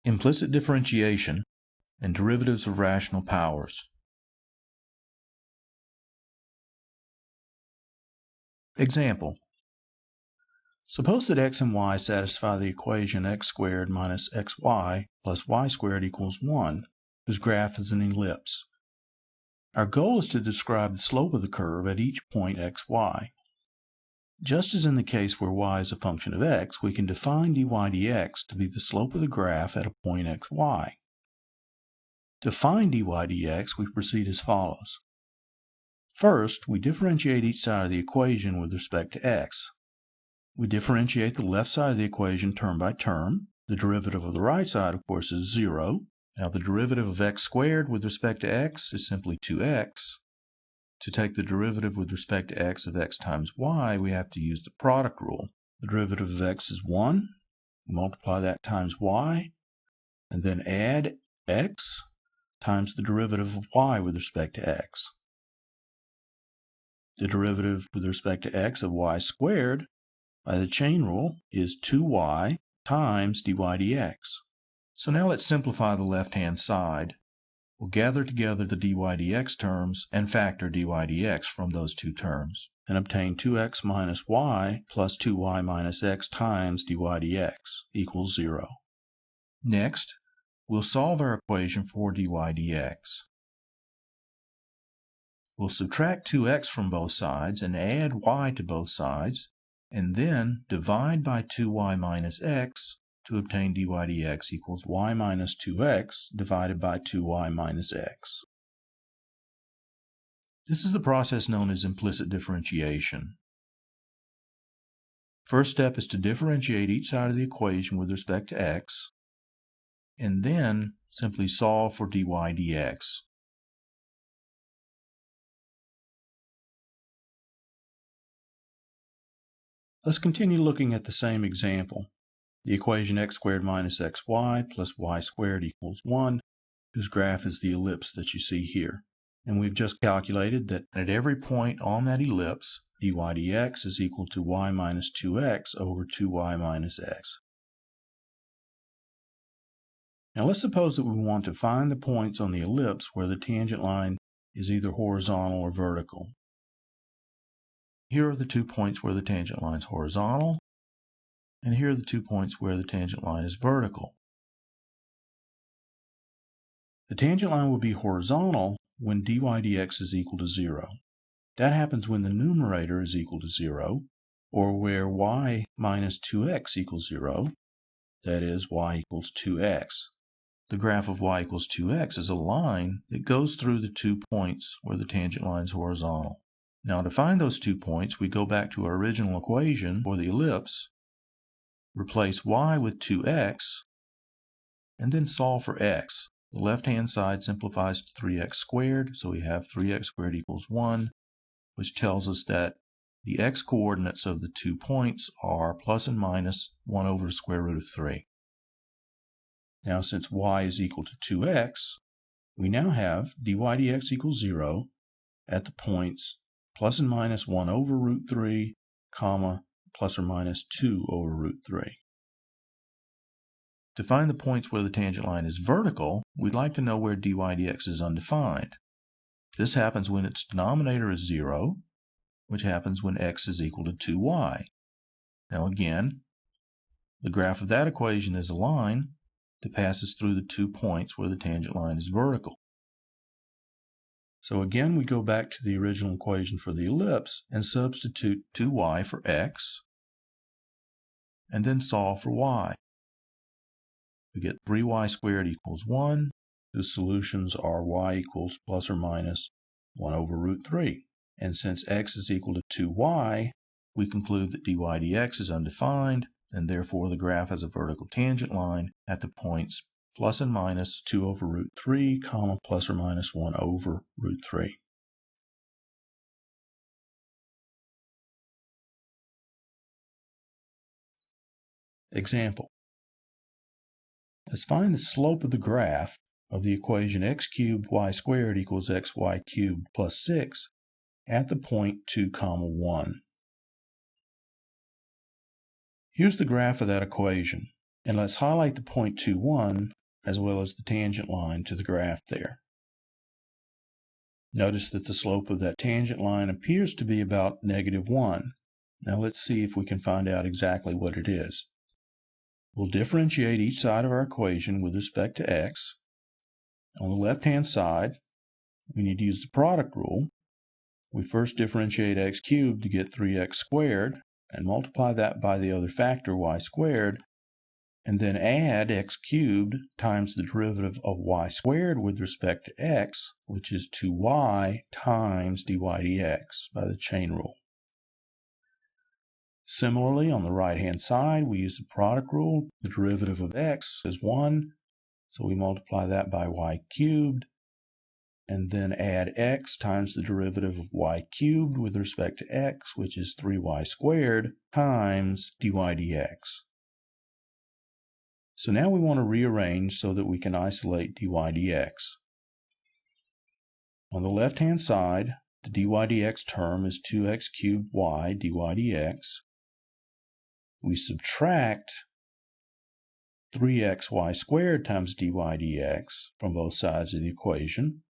implicit differentiation, and derivatives of rational powers. Example. Suppose that x and y satisfy the equation x squared minus xy plus y squared equals 1, whose graph is an ellipse. Our goal is to describe the slope of the curve at each point xy. Just as in the case where y is a function of x, we can define dy dx to be the slope of the graph at a point xy. To find dy dx, we proceed as follows. First, we differentiate each side of the equation with respect to x. We differentiate the left side of the equation term by term. The derivative of the right side, of course, is 0. Now, the derivative of x squared with respect to x is simply 2x. To take the derivative with respect to x of x times y, we have to use the product rule. The derivative of x is 1. We multiply that times y, and then add x times the derivative of y with respect to x. The derivative with respect to x of y squared by the chain rule is 2y times dy dx. So now let's simplify the left-hand side. We'll gather together the dy dx terms and factor dy dx from those two terms and obtain 2x minus y plus 2y minus x times dy dx equals 0. Next, we'll solve our equation for dy dx. We'll subtract 2x from both sides and add y to both sides, and then divide by 2y minus x to obtain dy dx equals y minus 2x divided by 2y minus x. This is the process known as implicit differentiation. First step is to differentiate each side of the equation with respect to x, and then simply solve for dy dx. Let's continue looking at the same example. The equation x squared minus xy plus y squared equals 1, whose graph is the ellipse that you see here. And we've just calculated that at every point on that ellipse, dy dx is equal to y minus 2x over 2y minus x. Now let's suppose that we want to find the points on the ellipse where the tangent line is either horizontal or vertical. Here are the 2 points where the tangent line is horizontal, and here are the 2 points where the tangent line is vertical. The tangent line will be horizontal when dy dx is equal to 0. That happens when the numerator is equal to 0, or where y minus 2x equals 0, that is, y equals 2x. The graph of y equals 2x is a line that goes through the 2 points where the tangent line is horizontal. Now, to find those 2 points, we go back to our original equation for the ellipse, replace y with 2x, and then solve for x. The left-hand side simplifies to 3x squared, so we have 3x squared equals 1, which tells us that the x-coordinates of the 2 points are plus and minus 1 over the square root of 3. Now, since y is equal to 2x, we now have dy dx equals 0 at the points plus and minus 1 over root 3, comma, plus or minus 2 over root 3. To find the points where the tangent line is vertical, we'd like to know where dy dx is undefined. This happens when its denominator is 0, which happens when x is equal to 2y. Now again, the graph of that equation is a line that passes through the 2 points where the tangent line is vertical. So again, we go back to the original equation for the ellipse and substitute 2y for x, and then solve for y. We get 3y squared equals 1, whose solutions are y equals plus or minus 1 over root 3. And since x is equal to 2y, we conclude that dy dx is undefined, and therefore the graph has a vertical tangent line at the points plus and minus 2 over root 3, comma, plus or minus 1 over root 3. Example. Let's find the slope of the graph of the equation x cubed y squared equals xy cubed plus 6 at the point 2, 1. Here's the graph of that equation, and let's highlight the point 2, 1 as well as the tangent line to the graph there. Notice that the slope of that tangent line appears to be about -1. Now let's see if we can find out exactly what it is. We'll differentiate each side of our equation with respect to x. On the left-hand side, we need to use the product rule. We first differentiate x cubed to get 3x squared and multiply that by the other factor, y squared, and then add x cubed times the derivative of y squared with respect to x, which is 2y times dy dx by the chain rule. Similarly, on the right-hand side, we use the product rule. The derivative of x is 1, so we multiply that by y cubed, and then add x times the derivative of y cubed with respect to x, which is 3y squared, times dy dx. So now we want to rearrange so that we can isolate dy dx. On the left-hand side, the dy dx term is 2x cubed y dy dx. We subtract 3xy squared times dy dx from both sides of the equation.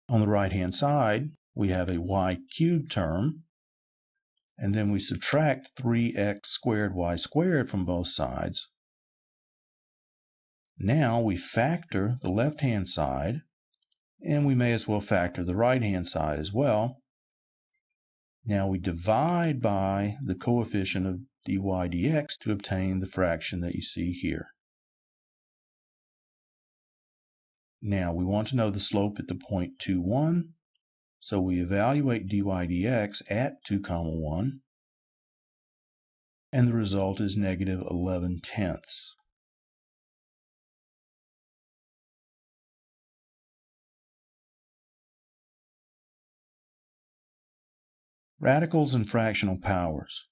On the right-hand side, we have a y cubed term, and then we subtract 3x squared y squared from both sides. Now we factor the left-hand side, and we may as well factor the right-hand side as well. Now we divide by the coefficient of dy dx to obtain the fraction that you see here. Now we want to know the slope at the point 2, 1, so we evaluate dy dx at 2, 1, and the result is -11/10. Radicals and fractional powers.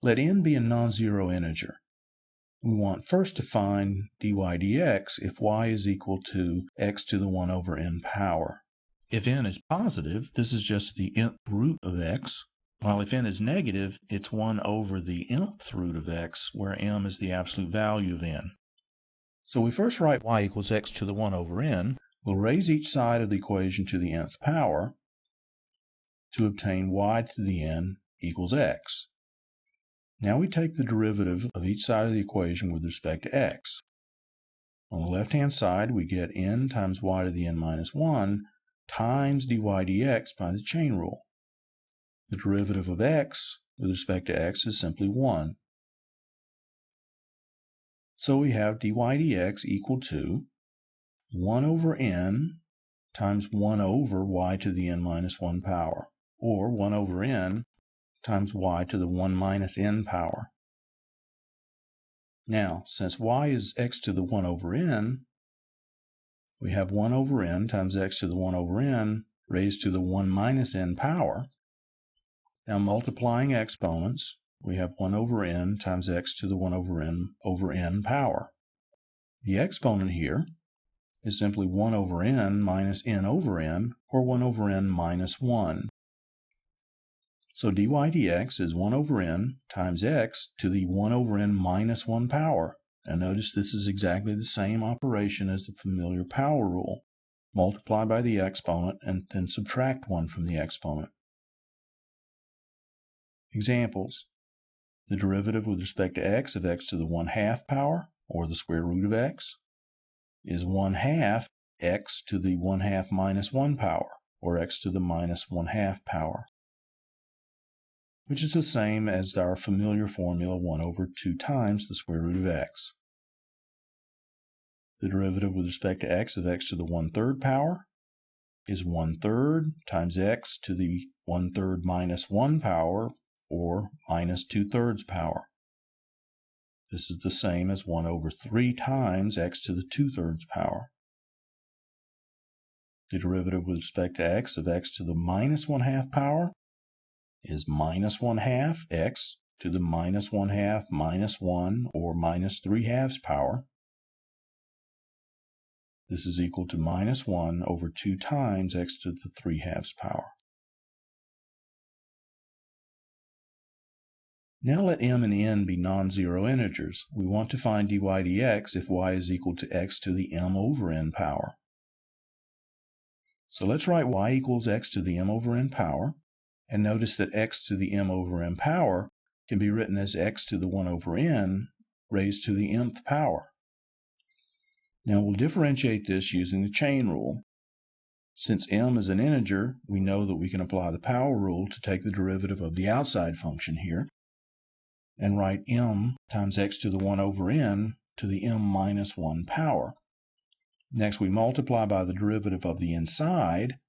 Let n be a non-zero integer. We want first to find dy dx if y is equal to x to the 1 over n power. If n is positive, this is just the nth root of x, while if n is negative, it's 1 over the nth root of x, where m is the absolute value of n. So we first write y equals x to the 1 over n. We'll raise each side of the equation to the nth power to obtain y to the n equals x. Now we take the derivative of each side of the equation with respect to x. On the left-hand side, we get n times y to the n minus 1 times dy dx by the chain rule. The derivative of x with respect to x is simply 1. So we have dy dx equal to 1 over n times 1 over y to the n minus 1 power, or 1 over n times y to the 1 minus n power. Now, since y is x to the 1 over n, we have 1 over n times x to the 1 over n raised to the 1 minus n power. Now, multiplying exponents, we have 1 over n times x to the 1 over n power. The exponent here is simply 1 over n minus n over n, or 1 over n minus 1. So dy dx is 1 over n times x to the 1 over n minus 1 power. Now notice this is exactly the same operation as the familiar power rule. Multiply by the exponent and then subtract 1 from the exponent. Examples. The derivative with respect to x of x to the 1/2 power, or the square root of x, is 1/2 x to the 1/2 minus 1 power, or x to the minus 1/2 power, which is the same as our familiar formula 1 over 2 times the square root of x. The derivative with respect to x of x to the 1/3 power is 1/3 times x to the 1/3 minus 1 power, or minus 2/3 power. This is the same as 1 over 3 times x to the 2/3 power. The derivative with respect to x of x to the minus 1/2 power is minus 1/2 x to the minus 1/2 minus 1, or minus 3/2 power. This is equal to minus 1 over 2 times x to the 3/2 power. Now let m and n be non-zero integers. We want to find dy dx if y is equal to x to the m over n power. So let's write y equals x to the m over n power, and notice that x to the m over n power can be written as x to the 1 over n raised to the mth power. Now we'll differentiate this using the chain rule. Since m is an integer, we know that we can apply the power rule to take the derivative of the outside function here, and write m times x to the 1 over n to the m minus 1 power. Next, we multiply by the derivative of the inside,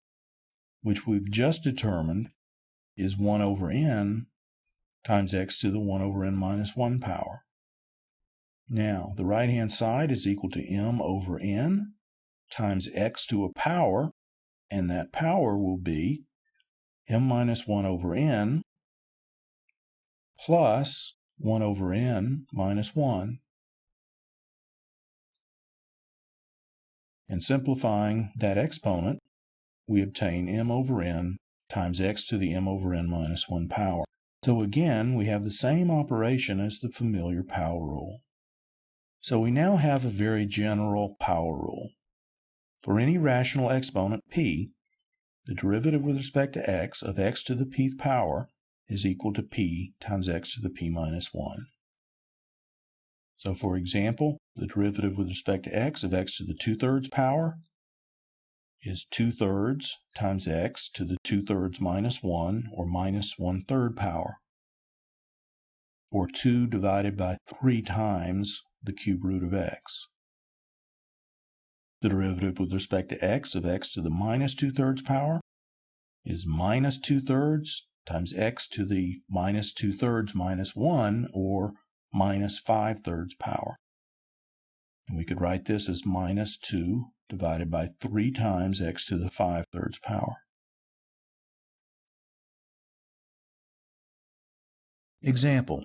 which we've just determined is 1 over n times x to the 1 over n minus 1 power. Now, the right-hand side is equal to m over n times x to a power, and that power will be m minus 1 over n plus 1 over n minus 1. And simplifying that exponent, we obtain m over n times x to the m over n minus 1 power. So again, we have the same operation as the familiar power rule. So we now have a very general power rule. For any rational exponent p, the derivative with respect to x of x to the pth power is equal to p times x to the p minus 1. So for example, the derivative with respect to x of x to the 2/3 power is 2/3 times x to the 2/3 minus 1, or minus 1/3 power, or 2 divided by 3 times the cube root of x. The derivative with respect to x of x to the minus 2/3 power is minus 2/3 times x to the minus 2/3 minus 1, or minus 5/3 power. And we could write this as minus 2 divided by 3 times x to the 5/3 power. Example: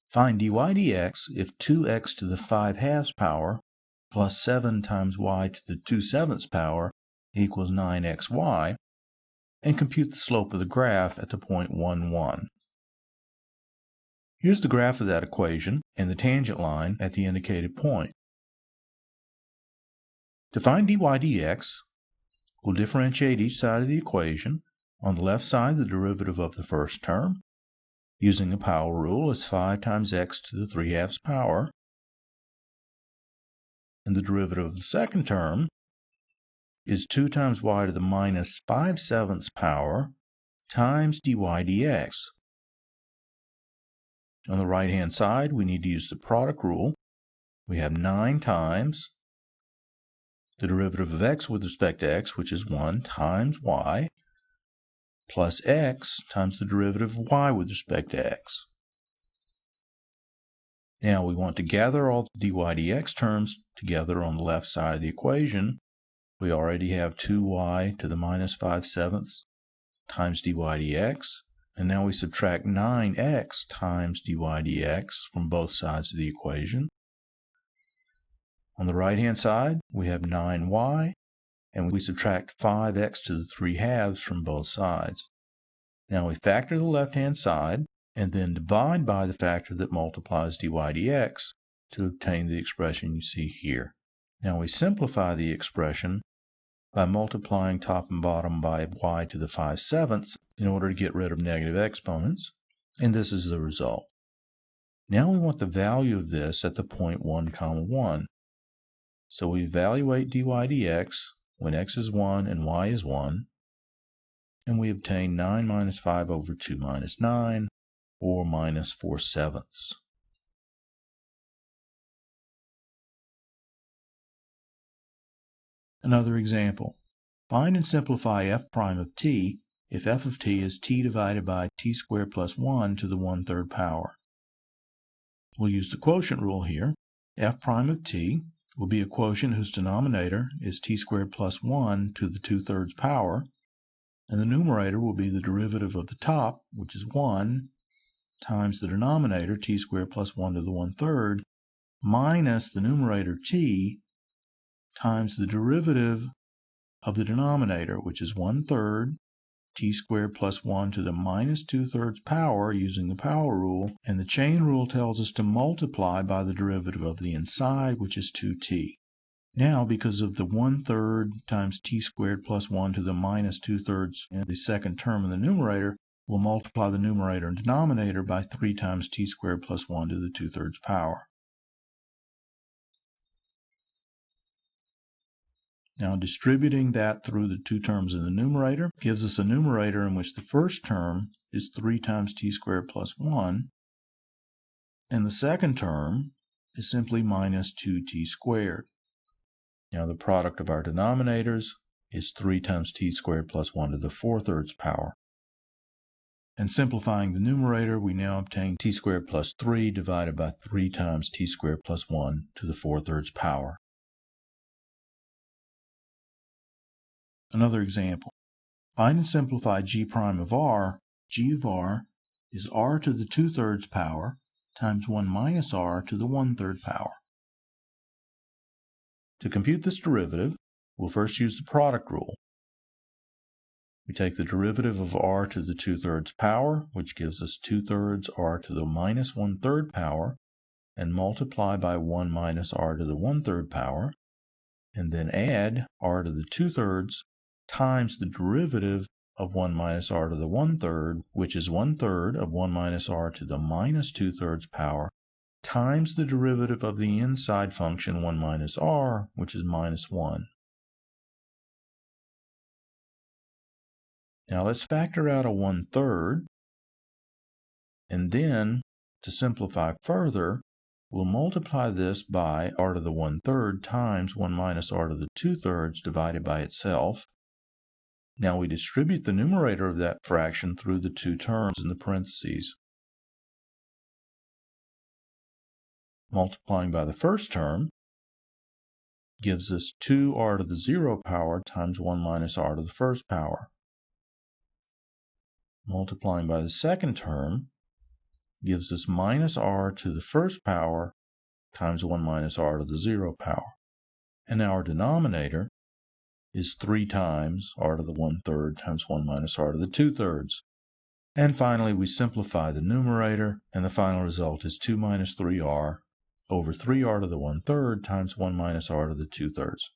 find dy dx if 2x to the 5/2 power plus 7 times y to the 2/7 power equals 9xy, and compute the slope of the graph at the point 1, 1. Here's the graph of that equation and the tangent line at the indicated point. To find dy dx, we'll differentiate each side of the equation. On the left side, the derivative of the first term, using the power rule, is 5 times x to the 3/2 power. And the derivative of the second term is 2 times y to the minus 5/7 power times dy dx. On the right-hand side, we need to use the product rule. We have 9 times the derivative of x with respect to x, which is 1, times y, plus x times the derivative of y with respect to x. Now we want to gather all the dy dx terms together on the left side of the equation. We already have 2y to the minus 5/7 times dy dx. And now we subtract 9x times dy dx from both sides of the equation. On the right-hand side, we have 9y, and we subtract 5x to the 3/2 from both sides. Now we factor the left-hand side, and then divide by the factor that multiplies dy dx to obtain the expression you see here. Now we simplify the expression by multiplying top and bottom by y to the 5/7 in order to get rid of negative exponents, and this is the result. Now we want the value of this at the point 1, 1. So we evaluate dy dx when x is 1 and y is 1, and we obtain 9 minus 5 over 2 minus 9, or minus 4/7. Another example. Find and simplify f prime of t if f of t is t divided by t squared plus 1 to the 1/3 power. We'll use the quotient rule here. F prime of t will be a quotient whose denominator is t squared plus 1 to the 2/3 power, and the numerator will be the derivative of the top, which is 1, times the denominator, t squared plus 1 to the 1/3, minus the numerator t times the derivative of the denominator, which is 1/3 t squared plus 1 to the minus 2/3 power using the power rule, and the chain rule tells us to multiply by the derivative of the inside, which is 2t. Now, because of the 1/3 times t squared plus 1 to the minus 2/3 in the second term in the numerator, we'll multiply the numerator and denominator by 3 times t squared plus 1 to the 2/3 power. Now, distributing that through the two terms in the numerator gives us a numerator in which the first term is 3 times t squared plus 1, and the second term is simply minus 2t squared. Now, the product of our denominators is 3 times t squared plus 1 to the 4/3 power. And simplifying the numerator, we now obtain t squared plus 3 divided by 3 times t squared plus 1 to the 4/3 power. Another example. Find and simplify g prime of r. G of r is r to the 2/3 power times 1 minus r to the 1/3 power. To compute this derivative, we'll first use the product rule. We take the derivative of r to the 2/3 power, which gives us 2/3 r to the minus 1/3 power, and multiply by 1 minus r to the 1/3 power, and then add r to the 2/3 times the derivative of 1 minus r to the 1/3, which is 1/3 of 1 minus r to the minus 2/3 power, times the derivative of the inside function 1 minus r, which is minus 1. Now let's factor out a 1/3, and then, to simplify further, we'll multiply this by r to the 1/3 times 1 minus r to the 2/3 divided by itself. Now we distribute the numerator of that fraction through the two terms in the parentheses. Multiplying by the first term gives us 2r to the 0 power times 1 minus r to the first power. Multiplying by the second term gives us minus r to the first power times 1 minus r to the 0 power. And our denominator is 3 times r to the 1/3 times 1 minus r to the 2/3. And finally, we simplify the numerator, and the final result is 2 minus 3r over 3r to the 1/3 times 1 minus r to the 2/3.